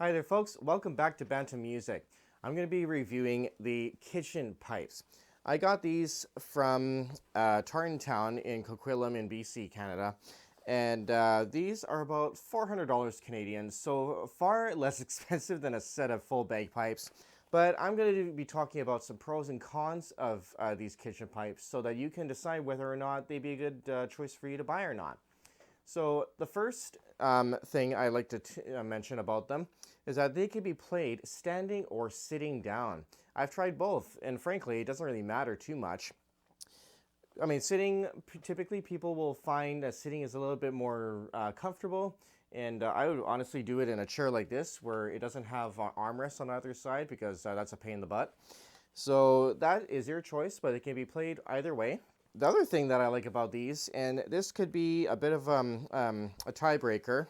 Hi there folks, welcome back to Banta Music. I'm going to be reviewing the kitchen pipes. I got these from Tartantown in Coquitlam in BC, Canada. And these are about $400 Canadian, so far less expensive than a set of full bagpipes. But I'm going to be talking about some pros and cons of these kitchen pipes so that you can decide whether or not they'd be a good choice for you to buy or not. So the first thing I like to mention about them is that they can be played standing or sitting down. I've tried both, and frankly, it doesn't really matter too much. I mean, sitting, typically people will find that sitting is a little bit more comfortable, and I would honestly do it in a chair like this where it doesn't have armrests on either side because that's a pain in the butt. So that is your choice, but it can be played either way. The other thing that I like about these, and this could be a bit of a tiebreaker,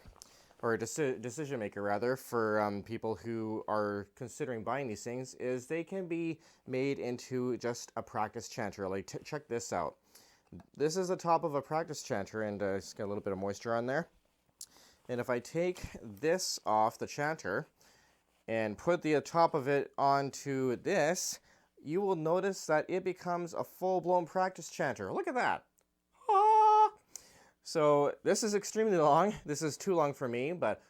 or a decision maker rather, for people who are considering buying these things, is they can be made into just a practice chanter. Like, check this out. This is the top of a practice chanter, and it's got a little bit of moisture on there. And if I take this off the chanter and put the top of it onto this, you will notice that it becomes a full-blown practice chanter. Look at that. Ah! So this is extremely long. This is too long for me, but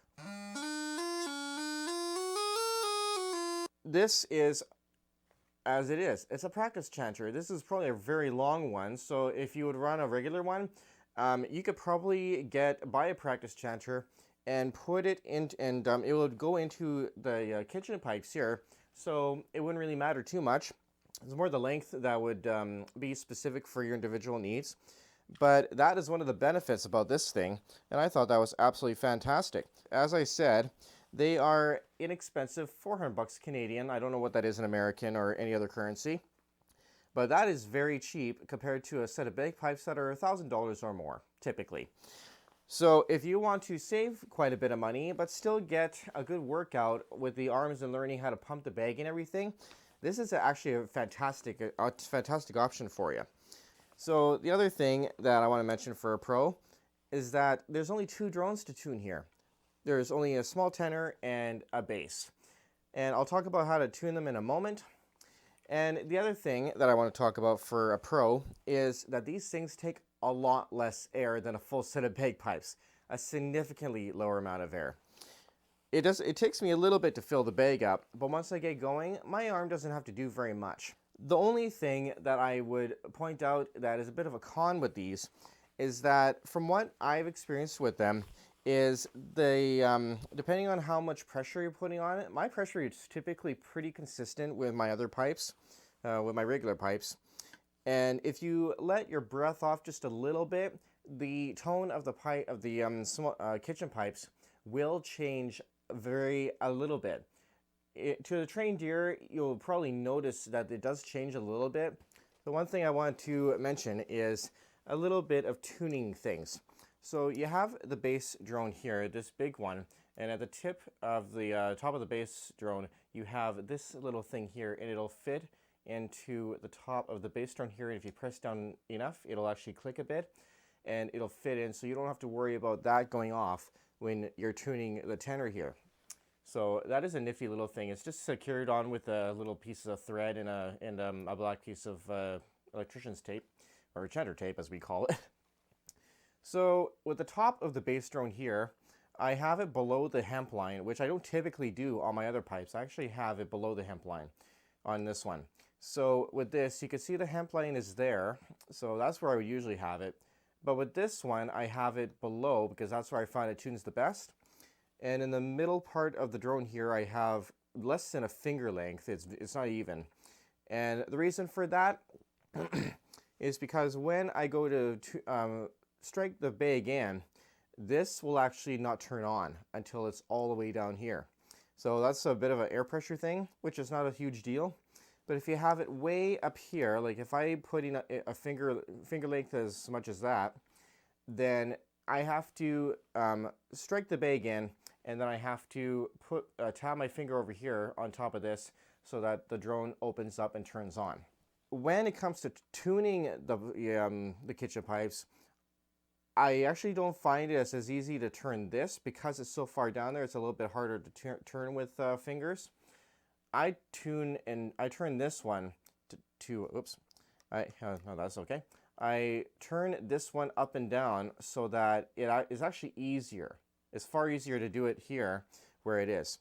this is as it is. It's a practice chanter. This is probably a very long one, so if you would run a regular one, you could probably buy a practice chanter and put it in, and it would go into the kitchen pipes here, so it wouldn't really matter too much. It's more the length that would be specific for your individual needs. But that is one of the benefits about this thing, and I thought that was absolutely fantastic. As I said, they are inexpensive, 400 bucks Canadian. I don't know what that is in American or any other currency, but that is very cheap compared to a set of bagpipes that are $1,000 or more, typically. So if you want to save quite a bit of money, but still get a good workout with the arms and learning how to pump the bag and everything, this is actually a fantastic option for you. So the other thing that I want to mention for a pro is that there's only two drones to tune here. There's only a small tenor and a bass. And I'll talk about how to tune them in a moment. And the other thing that I want to talk about for a pro is that these things take a lot less air than a full set of bagpipes, a significantly lower amount of air. It takes me a little bit to fill the bag up, but once I get going, my arm doesn't have to do very much. The only thing that I would point out that is a bit of a con with these is that from what I've experienced with them is depending on how much pressure you're putting on it, my pressure is typically pretty consistent with my other pipes, with my regular pipes. And if you let your breath off just a little bit, the tone of the kitchen pipes will change a little bit. To the trained ear, you'll probably notice that it does change a little bit. The one thing I want to mention is a little bit of tuning things. So you have the bass drone here, this big one, and at the tip of the top of the bass drone, you have this little thing here, and it'll fit into the top of the bass drone here, and if you press down enough, it'll actually click a bit, and it'll fit in, so you don't have to worry about that going off when you're tuning the tenor here. So that is a nifty little thing. It's just secured on with a little piece of thread and a black piece of electrician's tape, or chanter tape as we call it. So with the top of the bass drone here, I have it below the hemp line, which I don't typically do on my other pipes. I actually have it below the hemp line on this one. So with this, you can see the hemp line is there, so that's where I would usually have it. But with this one, I have it below because that's where I find it tunes the best. And in the middle part of the drone here, I have less than a finger length. It's not even. And the reason for that is because when I go to strike the bag in, this will actually not turn on until it's all the way down here. So that's a bit of an air pressure thing, which is not a huge deal. But if you have it way up here, like if I put in a finger length as much as that, then I have to strike the bag in, and then I have to tap my finger over here on top of this so that the drone opens up and turns on. When it comes to tuning the kitchen pipes, I actually don't find it as easy to turn this because it's so far down there. It's a little bit harder to turn with fingers. I turn this one to oops. No, that's okay. I turn this one up and down so that it is actually easier. It's far easier to do it here where it is.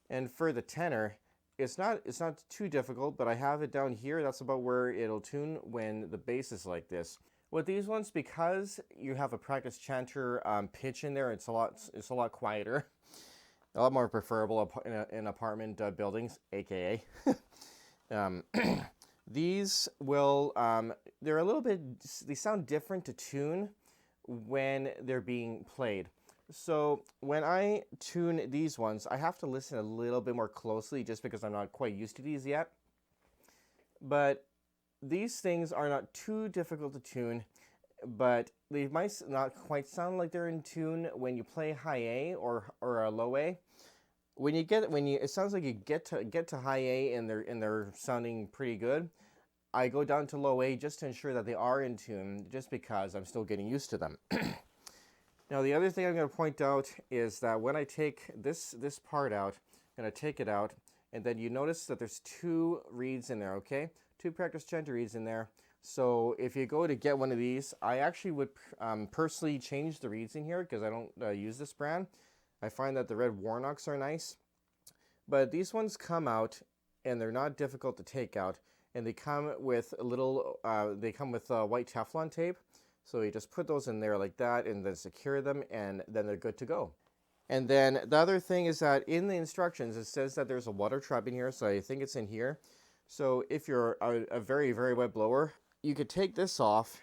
And for the tenor, it's not too difficult, but I have it down here. That's about where it'll tune when the bass is like this. With these ones, because you have a practice chanter pitch in there, it's a lot quieter, a lot more preferable in apartment buildings, aka. These will they're a little bit, they sound different to tune when they're being played. So when I tune these ones, I have to listen a little bit more closely just because I'm not quite used to these yet. But these things are not too difficult to tune, but they might not quite sound like they're in tune when you play high A or a low A. It sounds like you get to high A and they're sounding pretty good. I go down to low A just to ensure that they are in tune, just because I'm still getting used to them. Now, the other thing I'm going to point out is that when I take this part out, I'm going to take it out, and then you notice that there's 2 reeds in there, okay? 2 practice chanter reeds in there. So if you go to get one of these, I actually would personally change the reeds in here because I don't use this brand. I find that the red Warnocks are nice. But these ones come out, and they're not difficult to take out, and they come with a little, white Teflon tape. So you just put those in there like that and then secure them, and then they're good to go. And then the other thing is that in the instructions, it says that there's a water trap in here, so I think it's in here. So if you're a very, very wet blower, you could take this off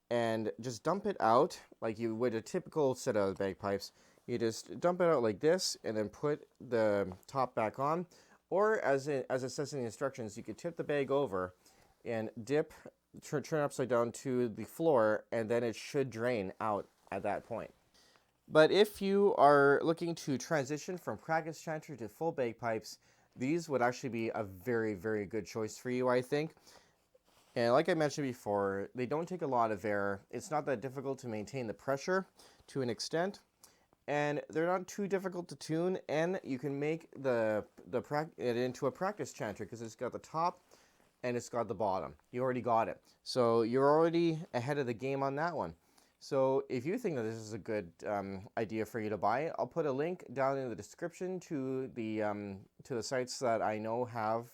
and just dump it out like you would a typical set of bagpipes. You just dump it out like this and then put the top back on. Or as it says in the instructions, you could tip the bag over and dip, turn upside down to the floor, and then it should drain out at that point. But if you are looking to transition from practice chanter to full bagpipes, these would actually be a very, very good choice for you, I think. And like I mentioned before, they don't take a lot of air. It's not that difficult to maintain the pressure to an extent. And they're not too difficult to tune, and you can make it into a practice chanter because it's got the top and it's got the bottom. You already got it. So you're already ahead of the game on that one. So if you think that this is a good idea for you to buy, I'll put a link down in the description to the sites that I know have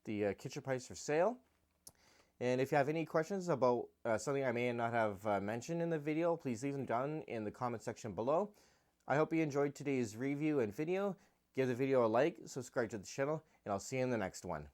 the kitchen pipes for sale. And if you have any questions about something I may not have mentioned in the video, please leave them down in the comment section below. I hope you enjoyed today's review and video. Give the video a like, subscribe to the channel, and I'll see you in the next one.